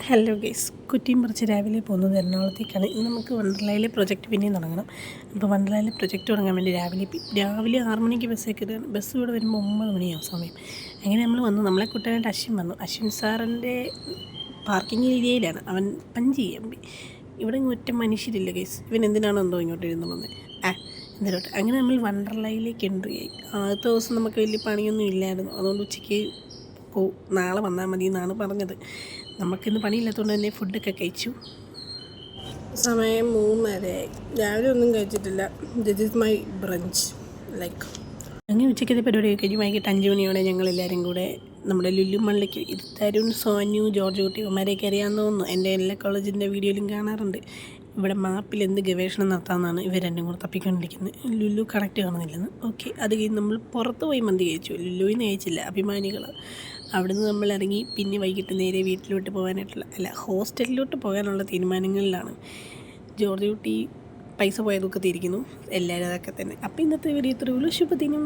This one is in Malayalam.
ഹലോ ഗൈസ്, കുറ്റിയും പറിച്ച് രാവിലെ പോകുന്നത് എറണാകുളത്തേക്കാണ്. ഇന്ന് നമുക്ക് വണ്ടർലയിലെ പ്രൊജക്റ്റ് പിന്നെയും തുടങ്ങണം. അപ്പോൾ വണ്ടർലയിലെ പ്രൊജക്റ്റ് തുടങ്ങാൻ വേണ്ടി രാവിലെ 6 മണിക്ക് ബസ്സൊക്കെ കയറുകയാണ്. ബസ് ഇവിടെ വരുമ്പോൾ 9 മണിയാവും സമയം. അങ്ങനെ നമ്മൾ വന്നു. നമ്മളെ കൂട്ടാനായിട്ട് അശ്വിൻ വന്നു. അശ്വിൻ സാറിൻ്റെ പാർക്കിംഗ് ഏരിയയിലാണ്. അവൻ പഞ്ച് ചെയ്യാൻ പോയി. ഇവിടെ ഒറ്റ മനുഷ്യരില്ല ഗൈസ്. ഇവൻ എന്തിനാണോ എന്തോ ഇങ്ങോട്ട് ഇരുന്ന് വന്നത്. എന്തിനോട്ട് അങ്ങനെ നമ്മൾ വണ്ടർലയിലേക്ക് എൻട്രി ആയി. ആദ്യത്തെ ദിവസം നമുക്ക് വലിയ പണിയൊന്നും ഇല്ലായിരുന്നു. അതുകൊണ്ട് ഉച്ചയ്ക്ക് നാളെ വന്നാൽ മതി എന്നാണ് പറഞ്ഞത്. നമുക്കിന്ന് പണിയില്ലാത്തതുകൊണ്ട് തന്നെ ഫുഡൊക്കെ കഴിച്ചു. സമയം 3:30 രാവിലെ ഒന്നും കഴിച്ചിട്ടില്ല. ദിസ് ഈസ് മൈ ബ്രഞ്ച് അങ്ങനെ ഉച്ചയ്ക്കത്തെ പരിപാടിയൊക്കെ കഴിഞ്ഞ് വൈകിട്ട് 5 മണിയോടെ ഞങ്ങളെല്ലാവരും കൂടെ നമ്മുടെ ലുലു മാളിലേക്ക് തരുൺ, സോനു, ജോർജ് കുട്ടി ഇവന്മാരെയൊക്കെ അറിയാമെന്ന് തോന്നുന്നു. എൻ്റെ എല്ലാ കോളേജിൻ്റെ വീഡിയോയിലും കാണാറുണ്ട്. ഇവിടെ മാപ്പിൽ എന്ത് ഗവേഷണം നടത്താമെന്നാണ് ഇവർ രണ്ടും കൂടെ തപ്പിക്കൊണ്ടിരിക്കുന്നത്. ലുലു കണക്റ്റ് കാണുന്നില്ലെന്ന്. ഓക്കെ, അത് കഴിഞ്ഞ് നമ്മൾ പുറത്ത് പോയി മന്തി കഴിച്ചു. ലുലുവിൽ നിന്ന് കഴിച്ചില്ല, അഭിമാനികൾ. അവിടുന്ന് നമ്മൾ ഇറങ്ങി പിന്നെ വൈകിട്ട് നേരെ വീട്ടിലോട്ട് ഹോസ്റ്റലിലോട്ട് പോകാനുള്ള തീരുമാനങ്ങളിലാണ്. ജോർജ് കുട്ടി പൈസ പോയതൊക്കെ തീരിക്കുന്നു. എല്ലാവരും അതൊക്കെ തന്നെ. അപ്പോൾ ഇന്നത്തെ വീഡിയോ ഇത്രയേ ഉള്ളൂ. ശുഭദിനം.